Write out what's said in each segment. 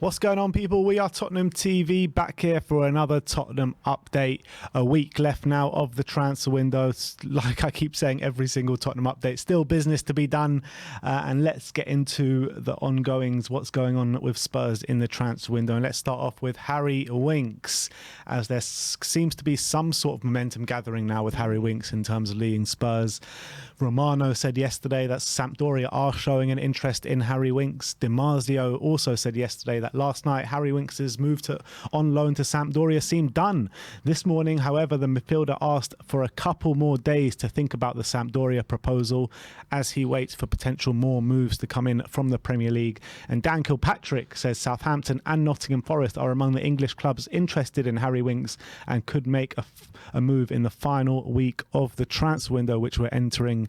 What's going on, people? We are Tottenham TV, back here for another Tottenham update. A week left now of the transfer window. Like I keep saying, every single Tottenham update, still business to be done. And let's get into the ongoings, what's going on with Spurs in the transfer window. And let's start off with Harry Winks, as there seems to be some sort of momentum gathering now with Harry Winks in terms of leading Spurs. Romero said yesterday that Sampdoria are showing an interest in Harry Winks. DiMarzio also said yesterday that last night Harry Winks' move on loan to Sampdoria seemed done. This morning, however, the midfielder asked for a couple more days to think about the Sampdoria proposal as he waits for potential more moves to come in from the Premier League. And Dan Kilpatrick says Southampton and Nottingham Forest are among the English clubs interested in Harry Winks and could make a move in the final week of the transfer window, which we're entering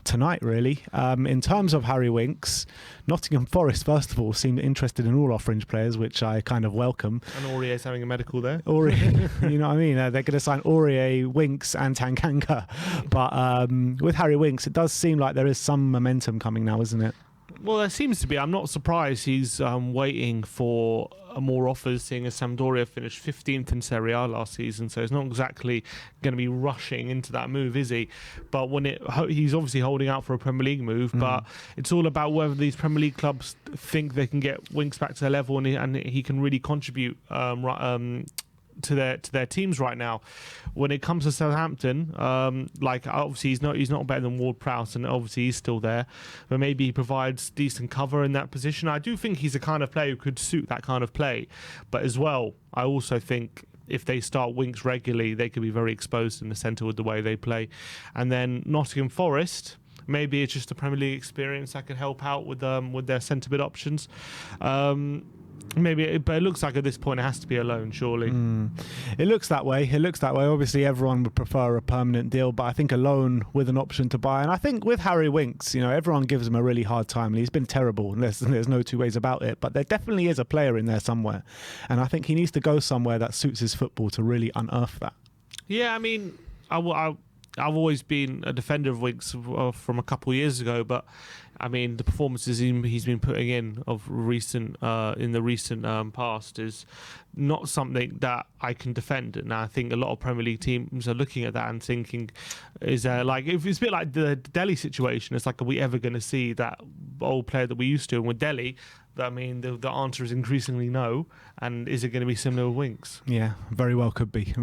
tonight, really. In terms of Harry Winks, Nottingham Forest, first of all, seemed interested in all our fringe players, which I kind of welcome. And Aurier's having a medical there. Aurier, you know what I mean? They're going to sign Aurier, Winks and Tanganga. But with Harry Winks, it does seem like there is some momentum coming now, isn't it? Well, there seems to be. I'm not surprised he's waiting for more offers, seeing as Sampdoria finished 15th in Serie A last season, so he's not exactly going to be rushing into that move, is he? But he's obviously holding out for a Premier League move, but it's all about whether these Premier League clubs think they can get Winks back to their level and he can really contribute to their teams right now. When it comes to Southampton, like obviously he's not better than Ward-Prowse, and obviously he's still there, but maybe he provides decent cover in that position. I do think he's the kind of player who could suit that kind of play, but as well, I also think if they start Winks regularly, they could be very exposed in the centre with the way they play. And then Nottingham Forest, maybe it's just a Premier League experience that could help out with their centre mid options. Maybe, but it looks like at this point it has to be a loan, surely. It looks that way. Obviously, everyone would prefer a permanent deal, but I think a loan with an option to buy. And I think with Harry Winks, you know, everyone gives him a really hard time, and he's been terrible. There's no two ways about it. But there definitely is a player in there somewhere, and I think he needs to go somewhere that suits his football to really unearth that. Yeah, I mean, I've always been a defender of Winks from a couple of years ago, but I mean the performances he's been putting in the recent past is not something that I can defend. And I think a lot of Premier League teams are looking at that and thinking, is there like, if it's a bit like the Delhi situation, it's like, are we ever going to see that old player that we used to? And with Delhi, I mean, the answer is increasingly no. And is it going to be similar with Winks? Yeah, very well could be.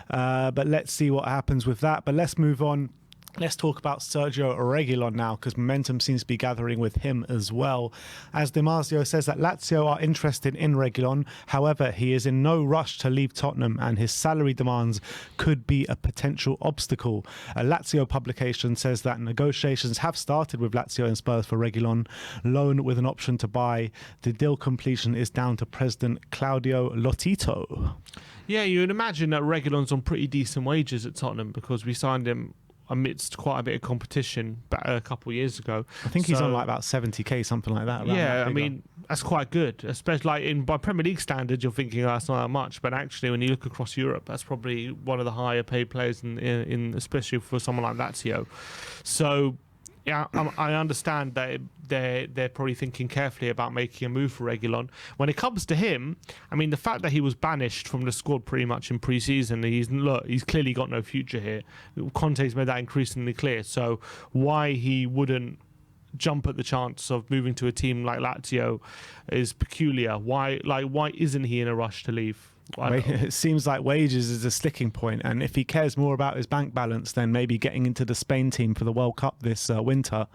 But let's see what happens with that. But let's move on. Let's talk about Sergio Reguilon now, because momentum seems to be gathering with him as well. As DiMarzio says that Lazio are interested in Reguilon. However, he is in no rush to leave Tottenham, and his salary demands could be a potential obstacle. A Lazio publication says that negotiations have started with Lazio and Spurs for Reguilon, loan with an option to buy. The deal completion is down to President Claudio Lotito. Yeah, you would imagine that Reguilon's on pretty decent wages at Tottenham, because we signed him amidst quite a bit of competition back a couple of years ago. I think he's on like about 70k, something like that. Yeah, I mean, that's quite good, especially like by Premier League standards. You're thinking, oh, that's not that much, but actually, when you look across Europe, that's probably one of the higher paid players in especially for someone like Lazio. So yeah, I understand that they're probably thinking carefully about making a move for Reguilon. When it comes to him, I mean, the fact that he was banished from the squad pretty much in pre-season, he's clearly got no future here. Conte's made that increasingly clear. So why he wouldn't jump at the chance of moving to a team like Lazio is peculiar. Why isn't he in a rush to leave? It seems like wages is a sticking point, and if he cares more about his bank balance than maybe getting into the Spain team for the World Cup this winter,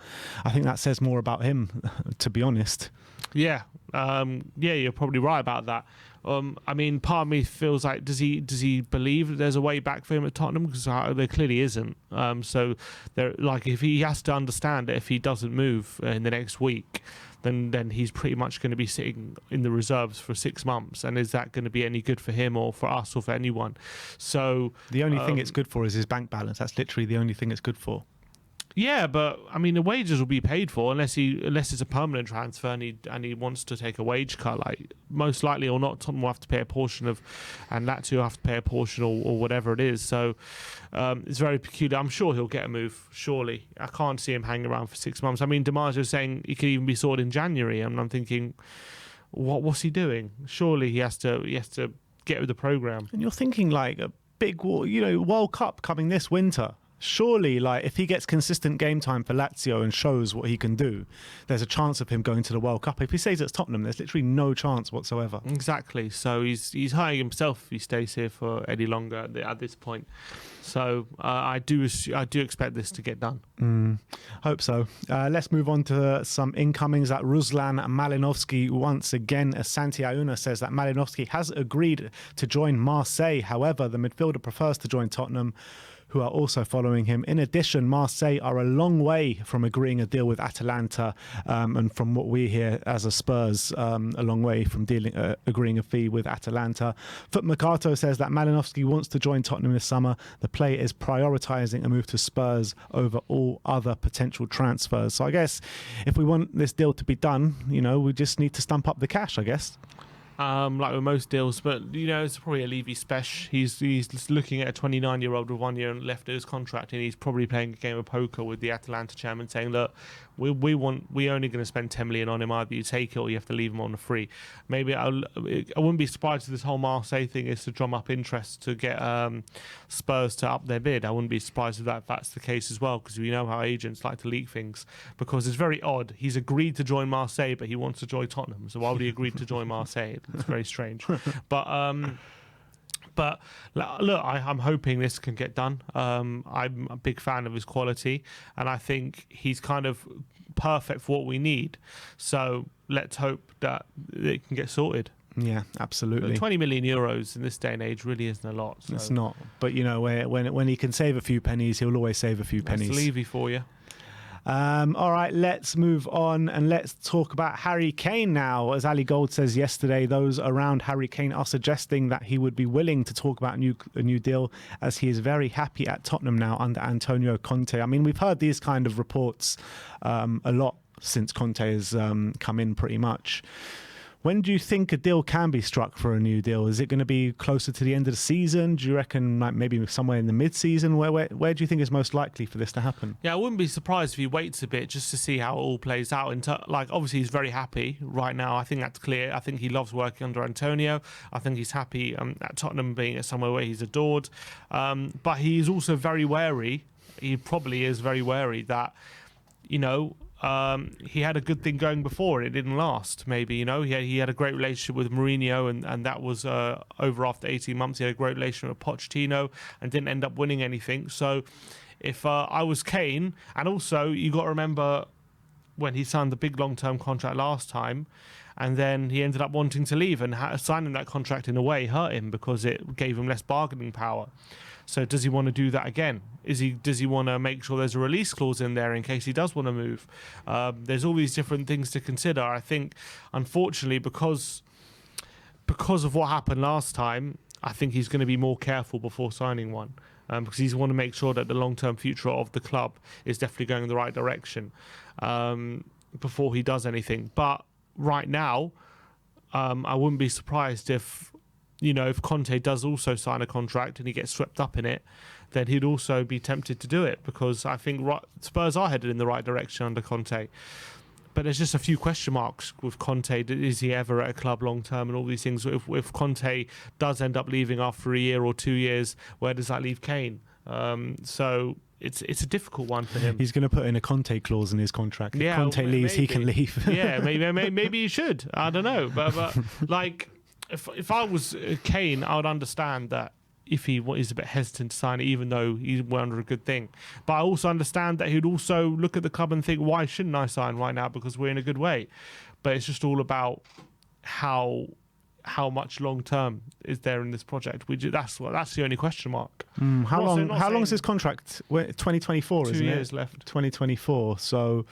I think that says more about him, to be honest. Yeah, you're probably right about that. I mean, part of me feels like, does he believe that there's a way back for him at Tottenham? Because there clearly isn't. So if he has to understand that if he doesn't move in the next week, then he's pretty much going to be sitting in the reserves for 6 months. And is that going to be any good for him or for us or for anyone? So the only thing it's good for is his bank balance. That's literally the only thing it's good for. Yeah, but I mean, the wages will be paid for unless it's a permanent transfer and he wants to take a wage cut. Like, most likely or not, Tottenham will have to pay a portion of, and Lazio will have to pay a portion or whatever it is. So it's very peculiar. I'm sure he'll get a move. Surely, I can't see him hanging around for 6 months. I mean, DiMarzio is saying he could even be sorted in January, and I'm thinking, what's he doing? Surely he has to get with the program. And you're thinking like a big, World Cup coming this winter. Surely, like, if he gets consistent game time for Lazio and shows what he can do, there's a chance of him going to the World Cup. If he stays at Tottenham, there's literally no chance whatsoever. Exactly. So he's hurting himself if he stays here for any longer at this point. So I do expect this to get done. Hope so. Let's move on to some incomings. That Ruslan Malinovsky once again. Santi Auna says that Malinovsky has agreed to join Marseille. However, the midfielder prefers to join Tottenham, who are also following him. In addition, Marseille are a long way from agreeing a deal with Atalanta, and from what we hear as a Spurs, a long way from agreeing a fee with Atalanta. Foot Mercato says that Malinovsky wants to join Tottenham this summer. The player is prioritising a move to Spurs over all other potential transfers. So I guess if we want this deal to be done, we just need to stump up the cash, I guess. Like with most deals, but it's probably a Levy Spesh. He's looking at a 29-year-old with 1 year left of his contract, and he's probably playing a game of poker with the Atalanta chairman, saying, "Look, we're only going to spend 10 million on him. Either you take it or you have to leave him on the free." Maybe I wouldn't be surprised if this whole Marseille thing is to drum up interest to get Spurs to up their bid. I wouldn't be surprised if that's the case as well, because we know how agents like to leak things. Because it's very odd. He's agreed to join Marseille, but he wants to join Tottenham. So why would he agree to join Marseille? It's very strange. But look, I'm hoping this can get done. I'm a big fan of his quality, and I think he's kind of perfect for what we need. So let's hope that it can get sorted. Yeah, absolutely. 20 million euros in this day and age really isn't a lot. So. It's not. But when he can save a few pennies, he'll always save a few pennies. That's Levy for you. All right, let's move on and let's talk about Harry Kane now. As Ali Gold says yesterday, those around Harry Kane are suggesting that he would be willing to talk about a new deal, as he is very happy at Tottenham now under Antonio Conte. I mean, we've heard these kind of reports a lot since Conte has come in, pretty much. When do you think a deal can be struck for a new deal? Is it going to be closer to the end of the season? Do you reckon maybe somewhere in the mid-season? Where do you think is most likely for this to happen? Yeah, I wouldn't be surprised if he waits a bit just to see how it all plays out. Obviously, he's very happy right now. I think that's clear. I think he loves working under Antonio. I think he's happy at Tottenham being at somewhere where he's adored. But he's also very wary. He probably is very wary that, he had a good thing going before and it didn't last. Maybe he had a great relationship with Mourinho, and that was over after 18 months. He had a great relationship with Pochettino and didn't end up winning anything. So if I was Kane, and also you got to remember when he signed the big long-term contract last time, and then he ended up wanting to leave, and signing that contract in a way hurt him because it gave him less bargaining power. So does he want to do that again? Does he want to make sure there's a release clause in there in case he does want to move? There's all these different things to consider. I think, unfortunately, because of what happened last time, I think he's going to be more careful before signing one, because he's want to make sure that the long-term future of the club is definitely going in the right direction before he does anything. But right now, I wouldn't be surprised if Conte does also sign a contract and he gets swept up in it, then he'd also be tempted to do it, because I think Spurs are headed in the right direction under Conte. But there's just a few question marks with Conte. Is he ever at a club long term and all these things? If Conte does end up leaving after a year or 2 years, where does that leave Kane? So it's a difficult one for him. He's going to put in a Conte clause in his contract. If Conte leaves, he can leave. Yeah, maybe he should. I don't know. But like, if I was Kane, I would understand that if he is a bit hesitant to sign it, even though he's under a good thing. But I also understand that he'd also look at the club and think, why shouldn't I sign right now, because we're in a good way? But it's just all about how much long term is there in this project. That's the only question mark. How long is his contract? 2024, isn't it? 2 years left. 2024. So,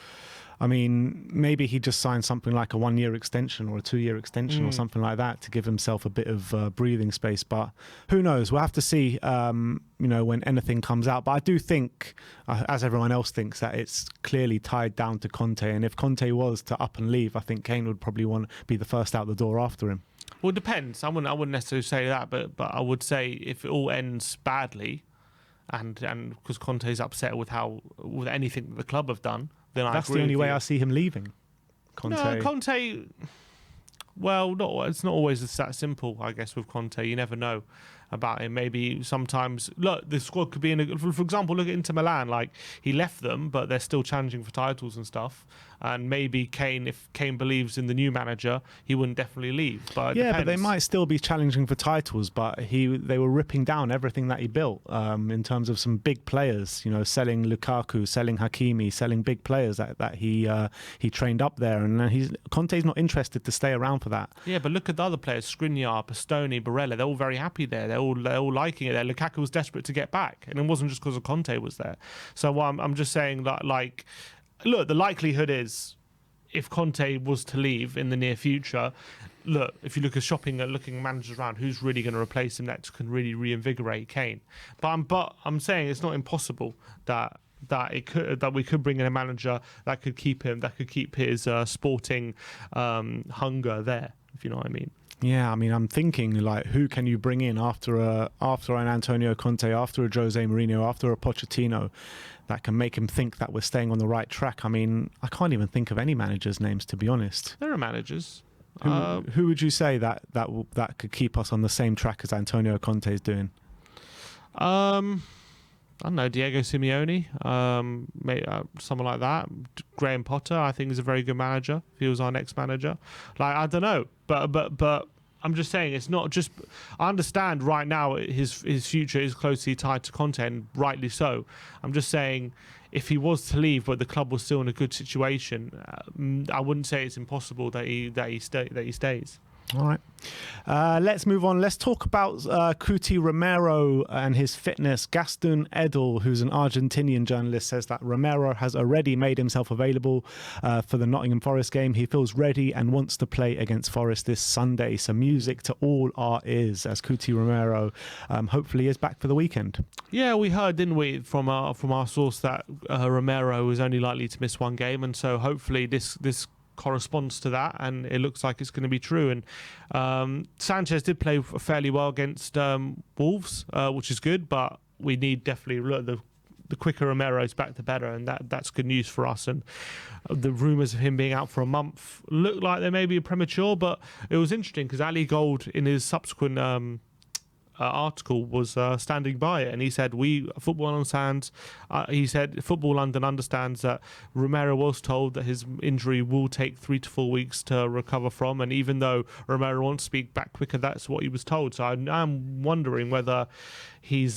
I mean, maybe he just signed something like a 1 year extension or a 2 year extension or something like that to give himself a bit of breathing space. But who knows? We'll have to see, when anything comes out. But I do think, as everyone else thinks, that it's clearly tied down to Conte. And if Conte was to up and leave, I think Kane would probably want to be the first out the door after him. Well, it depends. I wouldn't necessarily say that, but I would say if it all ends badly, and because Conte's upset with anything that the club have done, then that's the only way I see him leaving. Conte. No, Conte. Well, it's not always that simple, I guess, with Conte. You never know about him. Maybe sometimes, look, the squad could be for example, look at Inter Milan. Like, he left them, but they're still challenging for titles and stuff. And maybe Kane, if Kane believes in the new manager, he wouldn't definitely leave. But yeah, but they might still be challenging for titles. But they were ripping down everything that he built in terms of some big players. You know, selling Lukaku, selling Hakimi, selling big players that he trained up there. And Conte's not interested to stay around for that. Yeah, but look at the other players: Skriniar, Bastoni, Barella. They're all very happy there. They're all liking it there. Lukaku was desperate to get back, and it wasn't just because of Conte was there. So I'm just saying that, like, look, the likelihood is, if Conte was to leave in the near future, look, if you look at looking managers around, who's really going to replace him that can really reinvigorate Kane? But I'm saying it's not impossible that we could bring in a manager that could keep his sporting hunger there, if you know what I mean. Yeah, I mean, I'm thinking, like, who can you bring in after an Antonio Conte, after a Jose Mourinho, after a Pochettino, that can make him think that we're staying on the right track? I mean, I can't even think of any managers' names, to be honest. There are managers. Who would you say that could keep us on the same track as Antonio Conte is doing? I don't know, Diego Simeone, someone like that. Graham Potter, I think, is a very good manager. If he was our next manager, like, I don't know, but I'm just saying, it's not just. I understand right now his future is closely tied to Conte, and rightly so. I'm just saying, if he was to leave, but the club was still in a good situation, I wouldn't say it's impossible that he stays. All right. Let's move on. Let's talk about Cuti Romero and his fitness. Gaston Edel, who's an Argentinian journalist, says that Romero has already made himself available for the Nottingham Forest game. He feels ready and wants to play against Forest this Sunday. So music to all our ears as Cuti Romero hopefully is back for the weekend. Yeah, we heard, didn't we, from our source that Romero is only likely to miss one game, and so hopefully this corresponds to that, and it looks like it's going to be true. And Sanchez did play fairly well against Wolves, which is good, but we need definitely the quicker Romero's back, the better, and that's good news for us. And the rumours of him being out for a month look like they may be premature, but it was interesting because Ali Gold, in his subsequent article, was standing by it, and he said, Football understands, he said Football London understands that Romero was told that his injury will take 3 to 4 weeks to recover from, and even though Romero wants to speak back quicker, that's what he was told. So I'm wondering whether he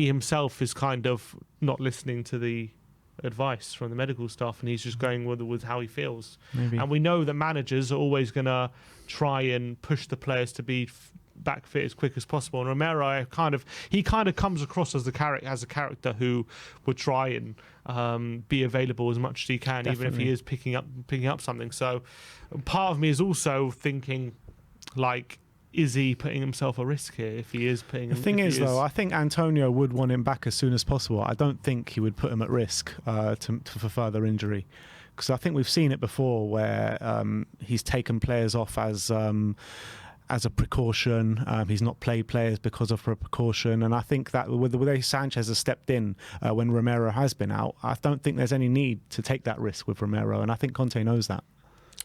himself is kind of not listening to the advice from the medical staff, and he's just going with how he feels. Maybe. And we know that managers are always going to try and push the players to be back fit as quick as possible, and Romero kind of comes across as a character who would try and be available as much as he can. Definitely. Even if he is picking up something. So part of me is also thinking, like, is he putting himself at risk here? If he is putting, the thing is, though, I think Antonio would want him back as soon as possible. I don't think he would put him at risk for further injury, because I think we've seen it before where he's taken players off as a precaution. He's not played players because of a precaution, and I think that with the way Sanchez has stepped in when Romero has been out, I don't think there's any need to take that risk with Romero, and I think Conte knows that.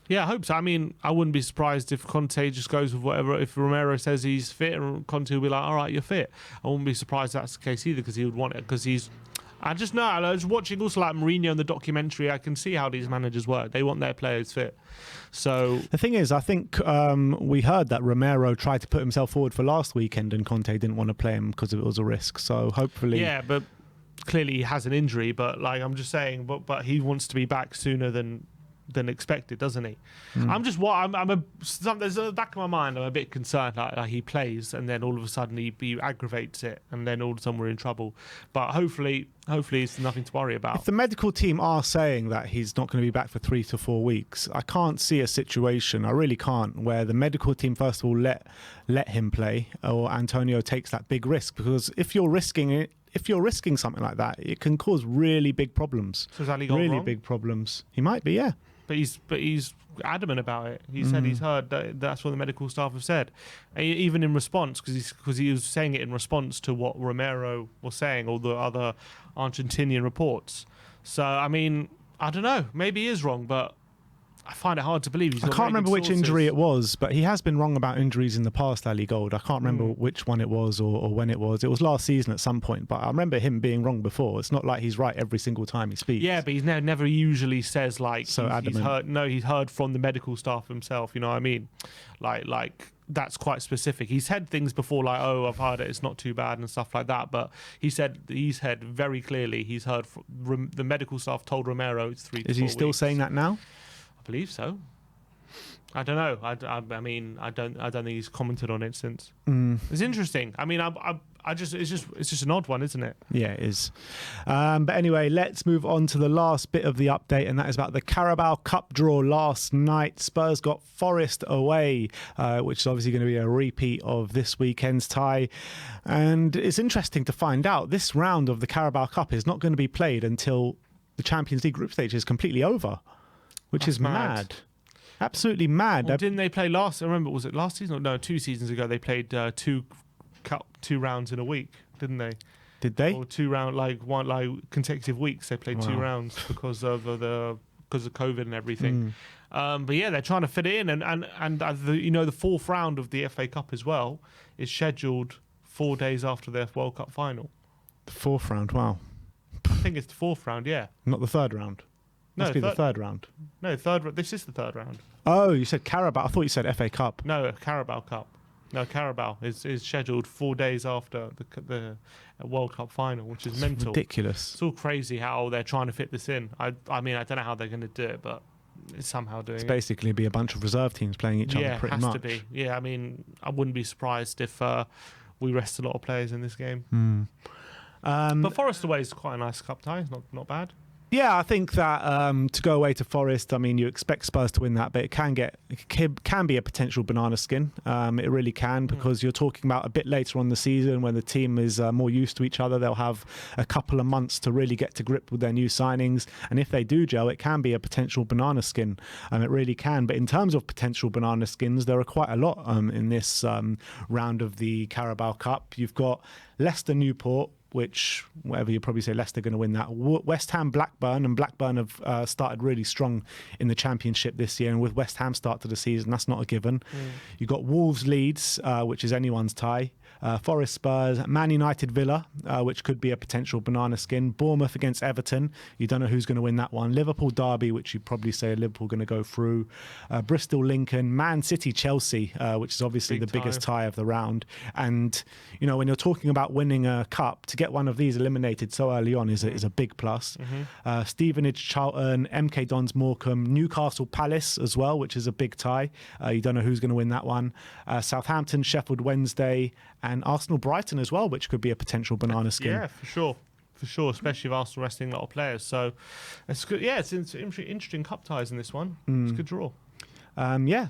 Yeah, I hope so. I mean, I wouldn't be surprised if Conte just goes with whatever. If Romero says he's fit, and Conte will be like, all right, you're fit. I wouldn't be surprised that's the case either, because he would want it, because he's... I just know, I was watching also like Mourinho in the documentary, I can see how these managers work. They want their players fit. So the thing is, I think we heard that Romero tried to put himself forward for last weekend, and Conte didn't want to play him because it was a risk. So hopefully... Yeah, but clearly he has an injury, but like I'm just saying, but he wants to be back sooner than expected, doesn't he? There's a back of my mind, I'm a bit concerned like he plays and then all of a sudden he aggravates it, and then all of a sudden we're in trouble. But hopefully it's nothing to worry about. If the medical team are saying that he's not going to be back for 3 to 4 weeks, I can't see a situation, I really can't, where the medical team first of all let him play, or Antonio takes that big risk, because if you're risking something like that, it can cause really big problems. So has Ali gone wrong? Big problems. He might be, yeah. But he's adamant about it. He said he's heard that's what the medical staff have said, even in response, because he was saying it in response to what Romero was saying, or the other Argentinian reports. So I mean, I don't know. Maybe he is wrong, but I find it hard to believe. I can't remember which injury it was, but he has been wrong about injuries in the past, Ali Gold. I can't remember which one it was or when it was. It was last season at some point, but I remember him being wrong before. It's not like he's right every single time he speaks. Yeah, but he's never usually says like so he's adamant. heard. No, he's heard from the medical staff himself. You know what I mean? Like that's quite specific. He's said things before like, "Oh, I've heard it. It's not too bad" and stuff like that. But he's said very clearly he's heard from the medical staff told Romero it's 3 to 4 weeks. Is he still saying that now? I believe so. I don't know. I mean, I don't think he's commented on it since. It's interesting. I mean, it's just an odd one, isn't it? Yeah, it is. But anyway, let's move on to the last bit of the update, and that is about the Carabao Cup draw last night. Spurs got Forest away, which is obviously going to be a repeat of this weekend's tie. And it's interesting to find out this round of the Carabao Cup is not going to be played until the Champions League group stage is completely over, which is mad. Absolutely mad. Well, didn't they play last? I remember, was it last season? No, 2 seasons ago they played two rounds in a week, didn't they? Did they? Or consecutive weeks they played 2 rounds because of COVID and everything. But yeah, they're trying to fit it in, and the 4th round of the FA Cup as well is scheduled 4 days after their World Cup final. The 4th round, wow. I think it's the 4th round, yeah. Not the 3rd round. Must be the 3rd round. No, this is the 3rd round. Oh, you said Carabao. I thought you said FA Cup. No, Carabao Cup. No, Carabao is scheduled 4 days after the World Cup final, which is mental. Ridiculous. It's all crazy how they're trying to fit this in. I mean, I don't know how they're going to do it, but it's somehow doing it. It's basically be a bunch of reserve teams playing each other pretty much. Yeah, it has to be. Yeah, I mean, I wouldn't be surprised if we rest a lot of players in this game. But Forest away is quite a nice cup tie. It's not bad. Yeah, I think that to go away to Forest, I mean, you expect Spurs to win that, but it can be a potential banana skin. It really can, because you're talking about a bit later on the season when the team is more used to each other. They'll have a couple of months to really get to grip with their new signings, and if they do gel, it can be a potential banana skin. It really can. But in terms of potential banana skins, there are quite a lot in this round of the Carabao Cup. You've got Leicester Newport, which, whatever, you probably say Leicester going to win that. West Ham Blackburn, and Blackburn have started really strong in the Championship this year, and with West Ham start to the season, that's not a given. You've got Wolves Leeds, which is anyone's tie. Forest Spurs, Man United Villa, which could be a potential banana skin. Bournemouth against Everton, you don't know who's going to win that one. Liverpool Derby, which you probably say Liverpool going to go through. Bristol Lincoln, Man City Chelsea, which is obviously the biggest tie of the round. And when you're talking about winning a cup, to get one of these eliminated so early on is a big plus. Stevenage Charlton, MK Dons Morecambe, Newcastle Palace as well, which is a big tie. You don't know who's going to win that one. Southampton Sheffield Wednesday, and Arsenal Brighton as well, which could be a potential banana skin. Yeah, for sure, especially if Arsenal resting a lot of players. So it's good. Yeah, it's interesting cup ties in this one. It's a good draw.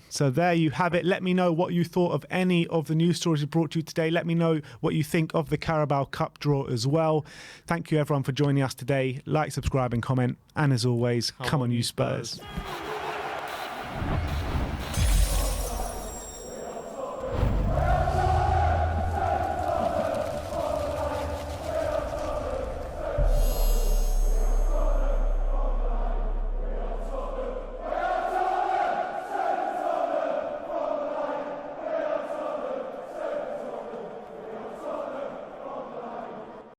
So there you have it. Let me know what you thought of any of the news stories we brought you today. Let me know what you think of the Carabao Cup draw as well. Thank you everyone for joining us today. Like, subscribe and comment, and as always, come on you Spurs.